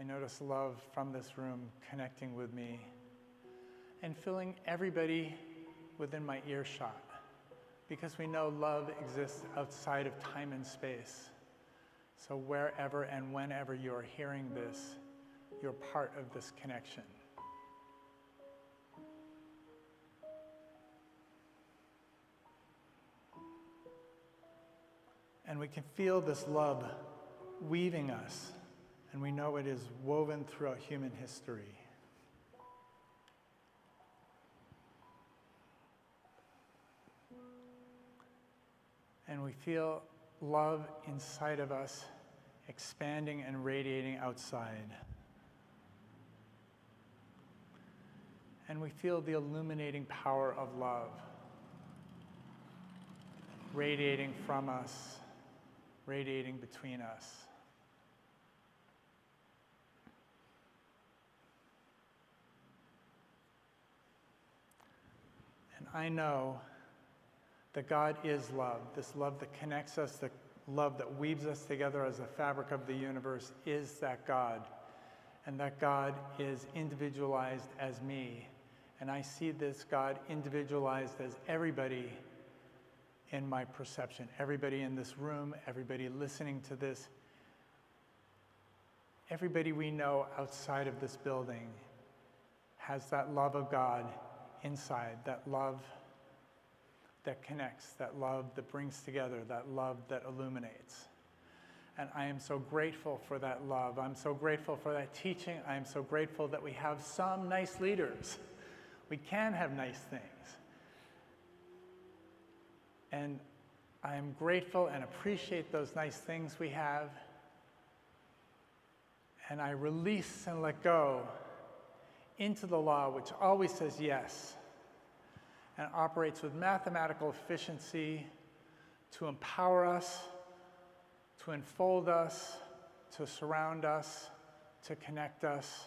C: I notice love from this room connecting with me and filling everybody within my earshot, because we know love exists outside of time and space. So wherever and whenever you are hearing this, you're part of this connection. And we can feel this love weaving us, and we know it is woven throughout human history. And we feel love inside of us expanding and radiating outside. And we feel the illuminating power of love radiating from us, radiating between us. And I know that God is love. This love that connects us, the love that weaves us together as the fabric of the universe is that God. And that God is individualized as me. And I see this God individualized as everybody in my perception. Everybody in this room, everybody listening to this, everybody we know outside of this building has that love of God inside, that love that connects, that love that brings together, that love that illuminates. And I am so grateful for that love. I'm so grateful for that teaching. I am so grateful that we have some nice leaders. We can have nice things. And I am grateful and appreciate those nice things we have. And I release and let go into the law, which always says yes, and operates with mathematical efficiency to empower us, to enfold us, to surround us, to connect us,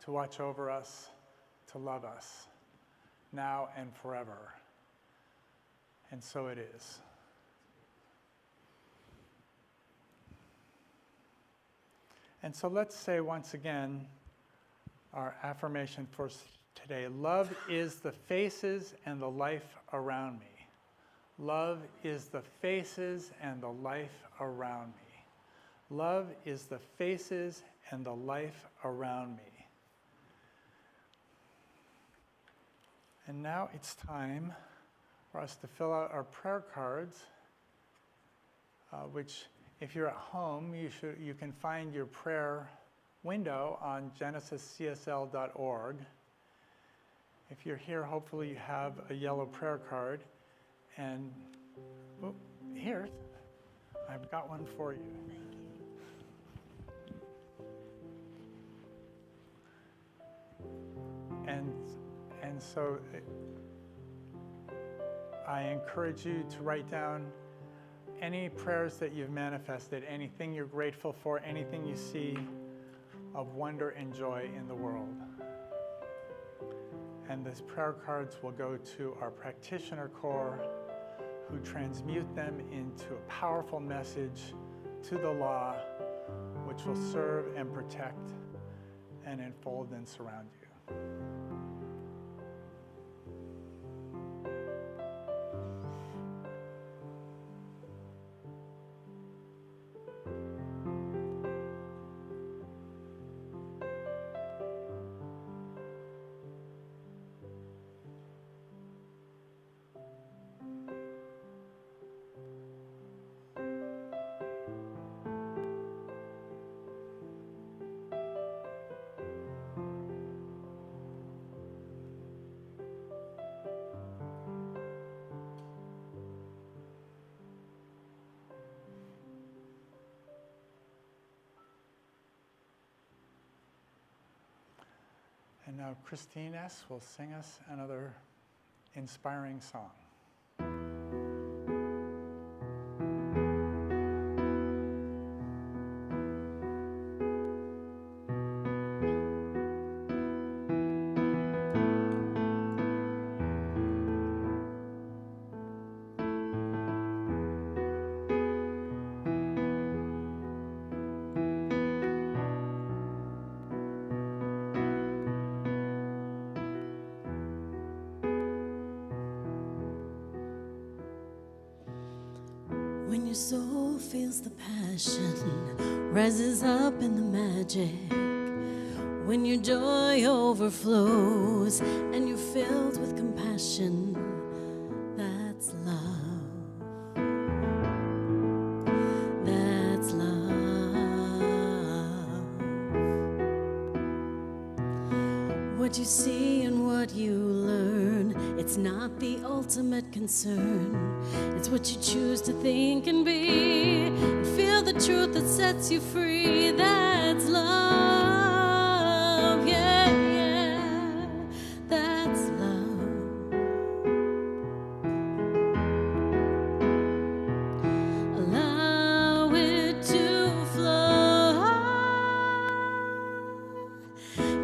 C: to watch over us, to love us, now and forever. And so it is. And so let's say once again our affirmation for today. Love is the faces and the life around me. Love is the faces and the life around me. Love is the faces and the life around me. And now it's time for us to fill out our prayer cards, which if you're at home, you can find your prayer window on GenesisCSL.org. If you're here, hopefully you have a yellow prayer card. And here, I've got one for you. And so I encourage you to write down any prayers that you've manifested, anything you're grateful for, anything you see of wonder and joy in the world. And these prayer cards will go to our practitioner corps, who transmute them into a powerful message to the law, which will serve and protect and enfold and surround you. And now ChristineEss will sing us another inspiring song.
B: When your soul feels the passion, rises up in the magic. When your joy overflows and you're filled with compassion, that's love. That's love. What you see and what you learn, it's not the ultimate concern. It's what you choose to think and be, and feel the truth that sets you free. That's love, yeah, yeah, that's love. Allow it to flow.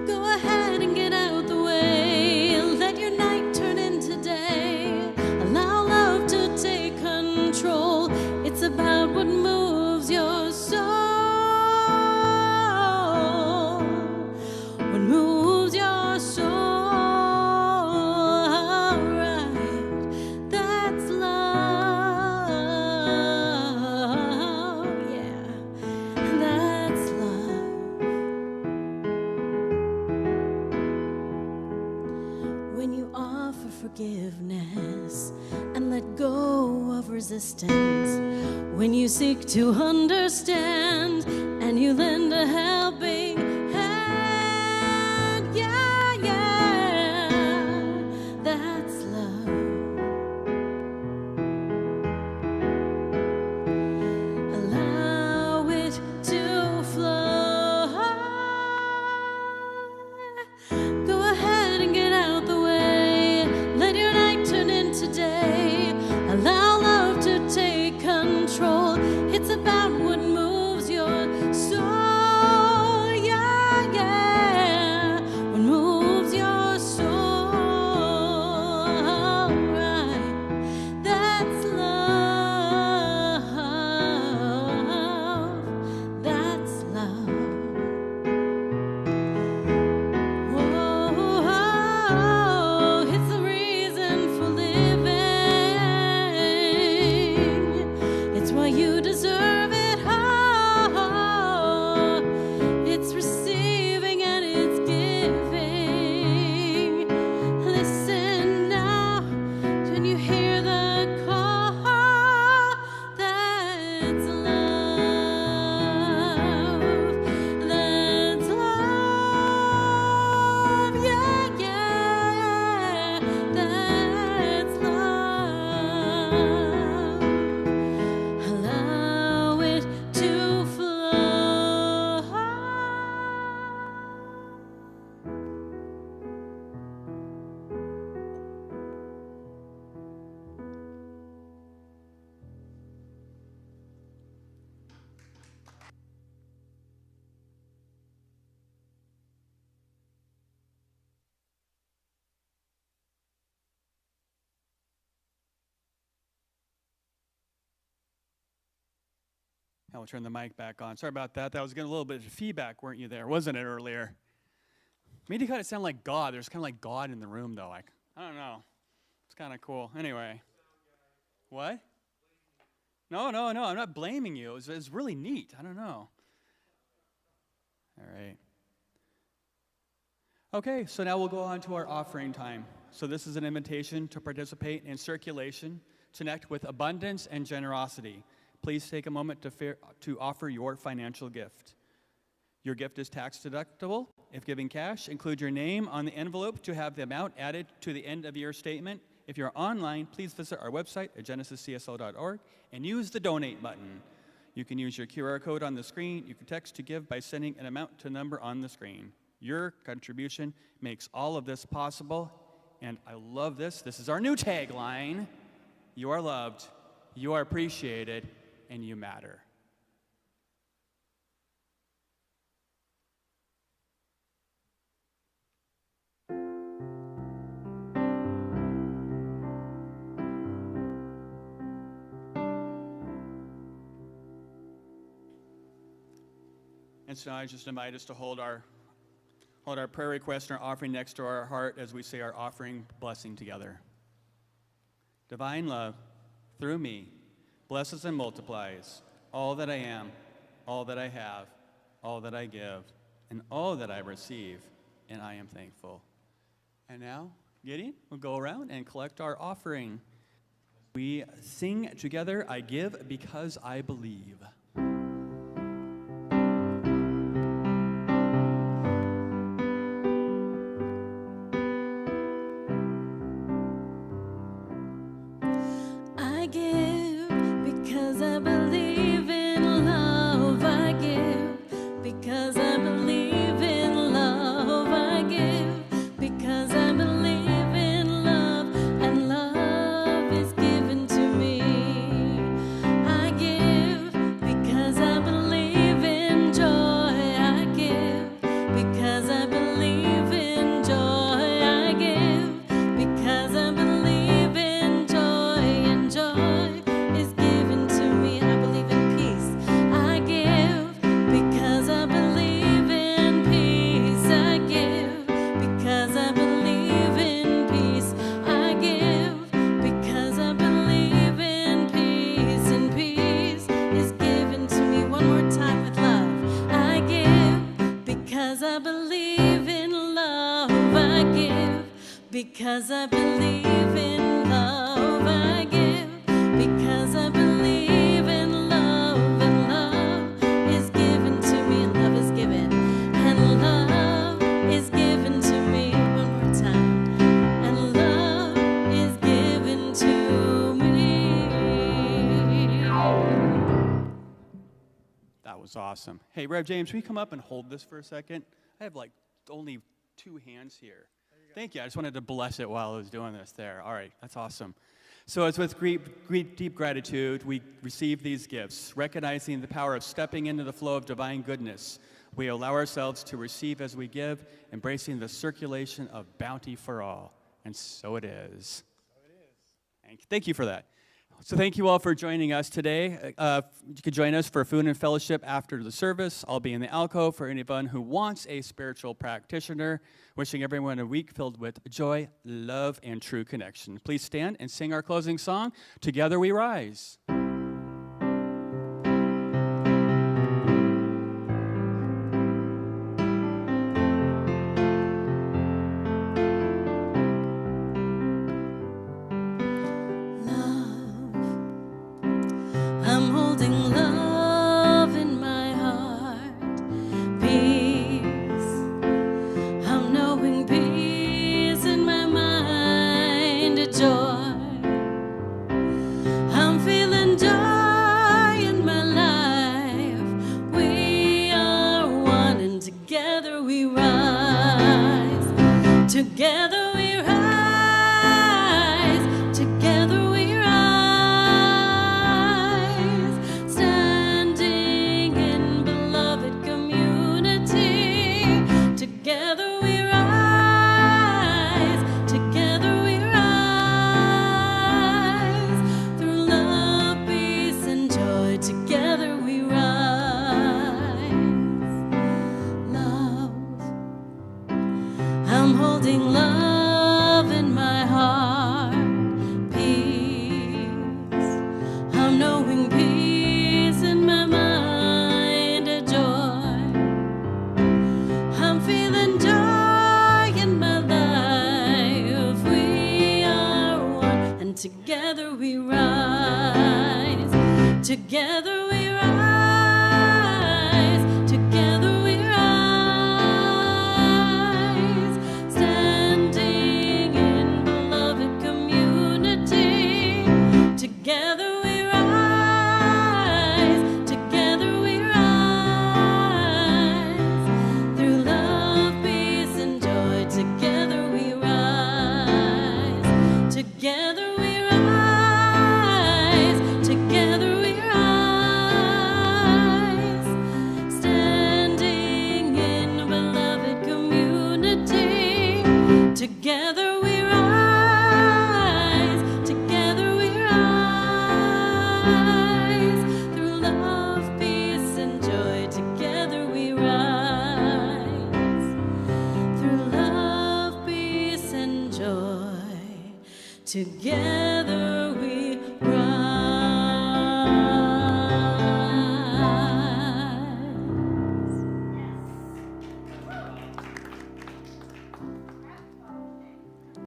B: Go ahead and get out the way. Let your night turn into day. Allow love to take control. It's about what moves your soul. What moves your soul, right? That's love, yeah, that's love. When you offer forgiveness and let go of resistance, when you seek to understand and you lend a helping hand, yeah, yeah, that's love. Allow it to flow. Go ahead and get out the way. Let your night turn into day. Allow love to take control. It's about what moves your soul. Yeah, yeah. What moves your soul. Right. That's love. That's love. Whoa, it's the reason for living. It's why you deserve it. Oh, it's receiving and it's giving. Listen now when you hear the call. That's love. That's love. Yeah, yeah. That's love. Allow it to flow.
A: I will turn the mic back on. Sorry about that. That was getting a little bit of feedback, weren't you there? Wasn't it earlier? Made you kind of sound like God. There's kind of like God in the room, though. Like, I don't know. It's kind of cool. Anyway. What? No. I'm not blaming you. It was really neat. I don't know. All right. Okay, so now we'll go on to our offering time. So this is an invitation to participate in circulation, to connect with abundance and generosity. Please take a moment to offer your financial gift. Your gift is tax deductible. If giving cash, include your name on the envelope to have the amount added to the end of your statement. If you're online, please visit our website at GenesisCSL.org and use the donate button. You can use your QR code on the screen. You can text to give by sending an amount to the number on the screen. Your contribution makes all of this possible, and I love this. This is our new tagline. You are loved, you are appreciated, and you matter. And so I just invite us to hold our prayer request and our offering next to our heart as we say our offering blessing together. Divine love, through me, blesses and multiplies all that I am, all that I have, all that I give, and all that I receive, and I am thankful. And now, Gideon will go around and collect our offering. We sing together, I give because I believe.
B: Because I believe in love, I give. Because I believe in love, and love is given to me, and love is given, and love is given to me. One more time. And love is given to me.
A: That was awesome. Hey, Rev James, will you come up and hold this for a second? I have like only 2 hands here. Thank you. I just wanted to bless it while I was doing this there. All right, that's awesome. So it's with deep gratitude we receive these gifts, recognizing the power of stepping into the flow of divine goodness. We allow ourselves to receive as we give, embracing the circulation of bounty for all. And so it is. Thank you for that. So thank you all for joining us today. You can join us for food and fellowship after the service. I'll be in the alcove for anyone who wants a spiritual practitioner. Wishing everyone a week filled with joy, love, and true connection. Please stand and sing our closing song, Together We Rise.
B: Together we rise, together we rise, together we rise, standing in beloved community. Together we rise, together we rise, through love, peace, Together we rise, together we rise, standing in beloved community. Together we rise, together we rise, through love, peace, and joy. Together we rise, through love, peace, and joy. Together